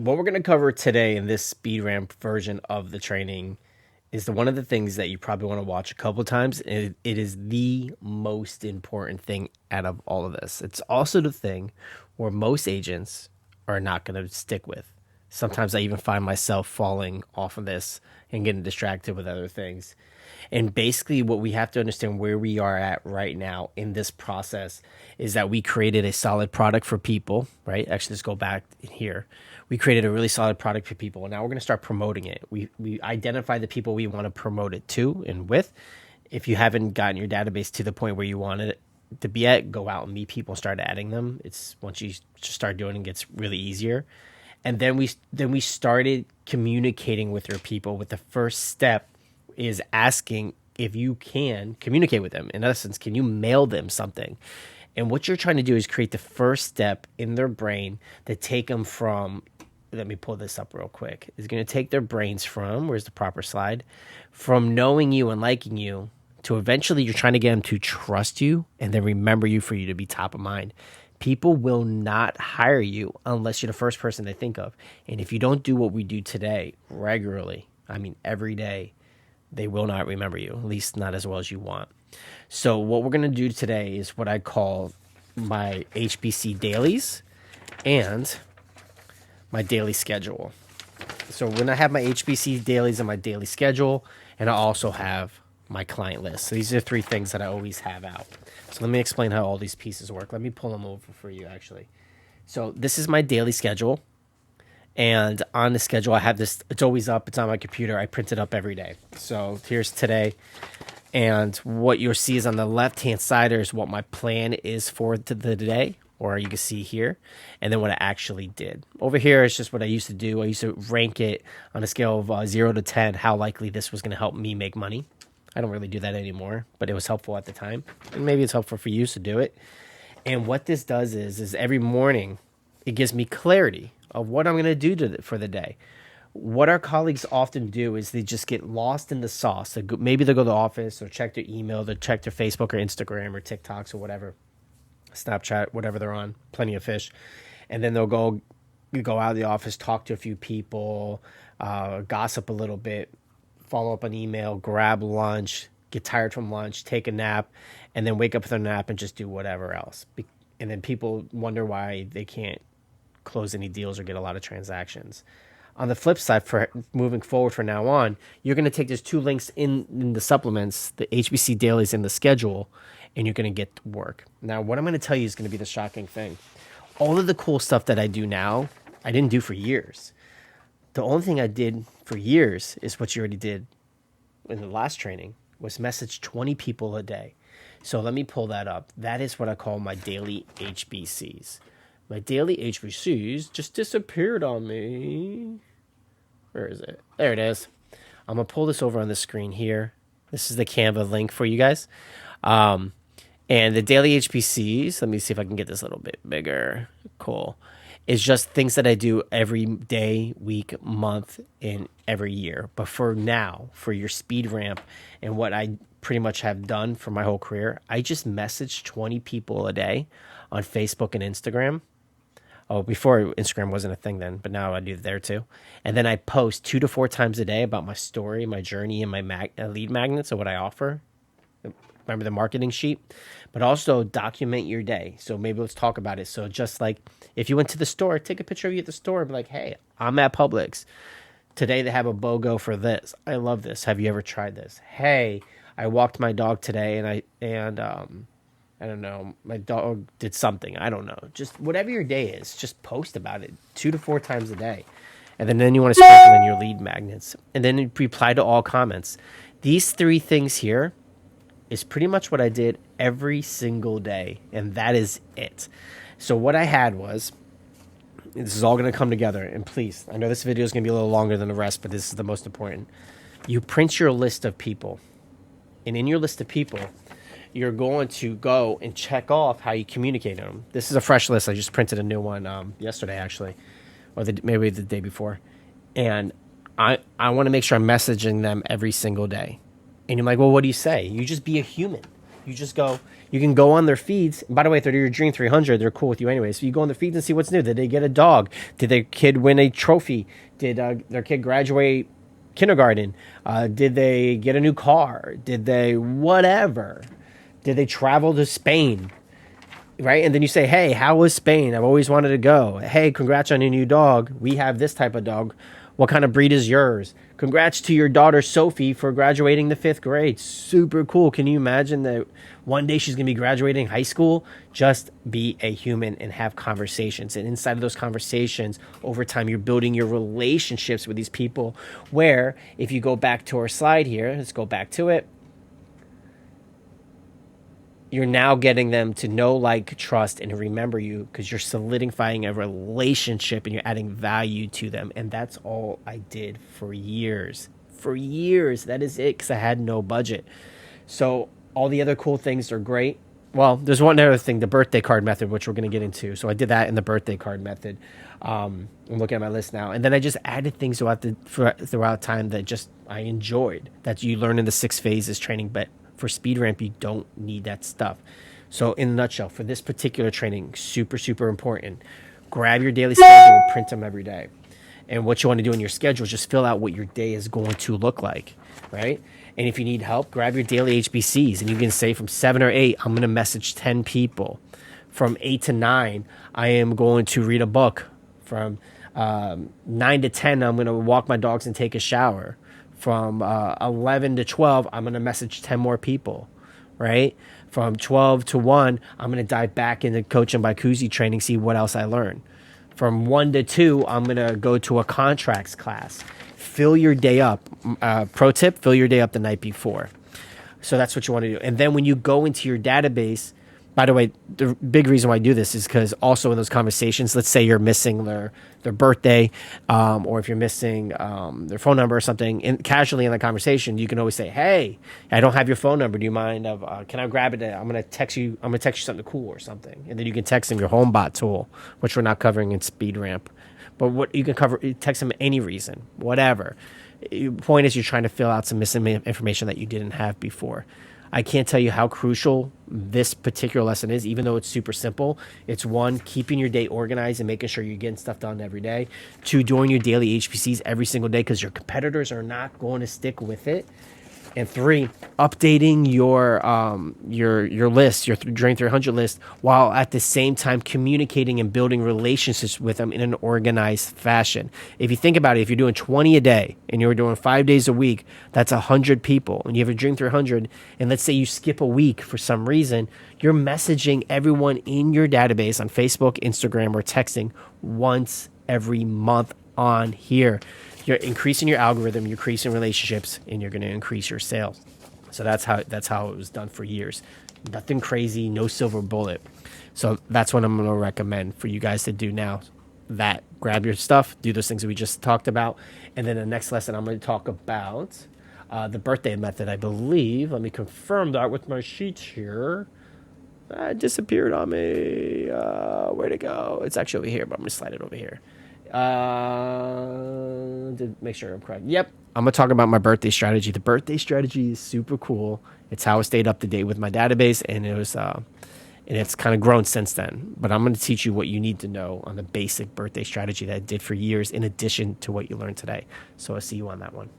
what we're going to cover today in this speed ramp version of the training is one of the things that you probably want to watch a couple of times. It is the most important thing out of all of this. It's also the thing where most agents are not going to stick with. Sometimes I even find myself falling off of this and getting distracted with other things. And basically, what we have to understand where we are at right now in this process is that we created a solid product for people, right? Actually, let's go back here. We created a really solid product for people, and now we're going to start promoting it. We identify the people we want to promote it to and with. If you haven't gotten your database to the point where you want it to be at, go out and meet people, start adding them. It's once you just start doing it, it gets really easier. And then we started communicating with your people. With the first step is asking if you can communicate with them. In essence, can you mail them something? And what you're trying to do is create the first step in their brain to take them from, let me pull this up real quick, is going to take their brains from, where's the proper slide, from knowing you and liking you to eventually you're trying to get them to trust you and then remember you for you to be top of mind. People will not hire you unless you're the first person they think of. And if you don't do what we do today regularly, I mean every day, they will not remember you, at least not as well as you want. So what we're going to do today is what I call my HBC dailies and my daily schedule. So when I have my HBC dailies and my daily schedule, and I also have my client list. So these are three things that I always have out. So let me explain how all these pieces work. Let me pull them over for you, actually. So this is my daily schedule. And on the schedule, I have this, it's always up. It's on my computer. I print it up every day. So here's today. And what you'll see is on the left-hand side is what my plan is for the day, or you can see here, and then what I actually did. Over here is just what I used to do. I used to rank it on a scale of 0 to 10, how likely this was going to help me make money. I don't really do that anymore, but it was helpful at the time. And maybe it's helpful for you to do it. And what this does is every morning, it gives me clarity of what I'm going to do for the day. What our colleagues often do is they just get lost in the sauce. Maybe they'll go to the office or check their email, they'll check their Facebook or Instagram or TikToks or whatever, Snapchat, whatever they're on, plenty of fish. And then they'll go out of the office, talk to a few people, gossip a little bit, follow up an email, grab lunch, get tired from lunch, take a nap, and then wake up with a nap and just do whatever else. And then people wonder why they can't close any deals or get a lot of transactions. On the flip side, for moving forward from now on, you're going to take those two links in the supplements, the HBC dailies and the schedule, and you're going to get work. Now, what I'm going to tell you is going to be the shocking thing. All of the cool stuff that I do now, I didn't do for years. The only thing I did for years is what you already did in the last training, was message 20 people a day. So let me pull that up. That is what I call my daily HBCs. My daily HBCs just disappeared on me. Where is it? There it is. I'm going to pull this over on the screen here. This is the Canva link for you guys. And the daily HBCs, let me see if I can get this a little bit bigger. Cool. It's just things that I do every day, week, month, and every year. But for now, for your speed ramp and what I pretty much have done for my whole career, I just message 20 people a day on Facebook and Instagram. Oh, before Instagram wasn't a thing then, but now I do it there too. And then I post 2 to 4 times a day about my story, my journey, and my lead magnets of what I offer. Remember the marketing sheet? But also document your day. So maybe let's talk about it. So just like if you went to the store, take a picture of you at the store and be like, hey, I'm at Publix. Today they have a BOGO for this. I love this. Have you ever tried this? Hey, I walked my dog today and I don't know, my dog did something. I don't know. Just whatever your day is, just post about it 2 to 4 times a day. And then you want to sprinkle in your lead magnets. And then reply to all comments. These 3 things here is pretty much what I did every single day. And that is it. So what I had was, this is all going to come together. And please, I know this video is going to be a little longer than the rest, but this is the most important. You print your list of people. And in your list of people, you're going to go and check off how you communicate to them. This is a fresh list. I just printed a new one yesterday, actually, or maybe the day before. And I want to make sure I'm messaging them every single day. And you're like, well, what do you say? You just be a human. You just go, you can go on their feeds. By the way, if they're your Dream 300, they're cool with you anyway. So you go on their feeds and see what's new. Did they get a dog? Did their kid win a trophy? Did their kid graduate kindergarten? Did they get a new car? Did they whatever? Did they travel to Spain? Right? And then you say, hey, how was Spain? I've always wanted to go. Hey, congrats on your new dog. We have this type of dog. What kind of breed is yours? Congrats to your daughter, Sophie, for graduating the 5th grade. Super cool. Can you imagine that one day she's going to be graduating high school? Just be a human and have conversations. And inside of those conversations, over time, you're building your relationships with these people where, if you go back to our slide here, let's go back to it. You're now getting them to know, like, trust, and remember you because you're solidifying a relationship and you're adding value to them. And that's all I did for years. For years. That is it, because I had no budget. So all the other cool things are great. Well, there's one other thing, the birthday card method, which we're going to get into. So I did that in the birthday card method. I'm looking at my list now. And then I just added things throughout time that just I enjoyed, that you learn in the 6 phases training. But for SpeedRamp, you don't need that stuff. So in a nutshell, for this particular training, super, super important. Grab your daily schedule, print them every day. And what you want to do in your schedule is just fill out what your day is going to look like, right? And if you need help, grab your daily HBCs. And you can say from 7 or 8, I'm going to message 10 people. From 8 to 9, I am going to read a book. From 9 to 10, I'm going to walk my dogs and take a shower. From 11 to 12, I'm going to message 10 more people, right? From 12 to 1, I'm going to dive back into Coaching by Kuzi training, see what else I learn. From 1 to 2, I'm going to go to a contracts class. Fill your day up. Pro tip, fill your day up the night before. So that's what you want to do. And then when you go into your database, by the way, the big reason why I do this is because also in those conversations, let's say you're missing their birthday, or if you're missing their phone number or something, casually in the conversation, you can always say, "Hey, I don't have your phone number. Do you mind? Can I grab it? I'm gonna text you. I'm gonna text you something cool or something." And then you can text them your HomeBot tool, which we're not covering in SpeedRamp, but what you can text them any reason, whatever. The point is, you're trying to fill out some missing information that you didn't have before. I can't tell you how crucial this particular lesson is, even though it's super simple. It's 1, keeping your day organized and making sure you're getting stuff done every day. 2, doing your daily HPCs every single day because your competitors are not going to stick with it. And 3, updating your list, your Dream 300 list, while at the same time communicating and building relationships with them in an organized fashion. If you think about it, if you're doing 20 a day and you're doing 5 days a week, that's 100 people. And you have a Dream 300, and let's say you skip a week for some reason, you're messaging everyone in your database on Facebook, Instagram, or texting once every month on here. You're increasing your algorithm, you're increasing relationships, and you're going to increase your sales. So that's how it was done for years. Nothing crazy, no silver bullet. So that's what I'm going to recommend for you guys to do now. That grab your stuff, do those things that we just talked about, and then the next lesson I'm going to talk about the birthday method, I believe. Let me confirm that with my sheets here. It disappeared on me. Where'd it go? It's actually over here, but I'm going to slide it over here. To make sure I'm correct. Yep. I'm going to talk about my birthday strategy. The birthday strategy is super cool. It's how I stayed up to date with my database, and it's kind of grown since then. But I'm going to teach you what you need to know on the basic birthday strategy that I did for years in addition to what you learned today. So I'll see you on that one.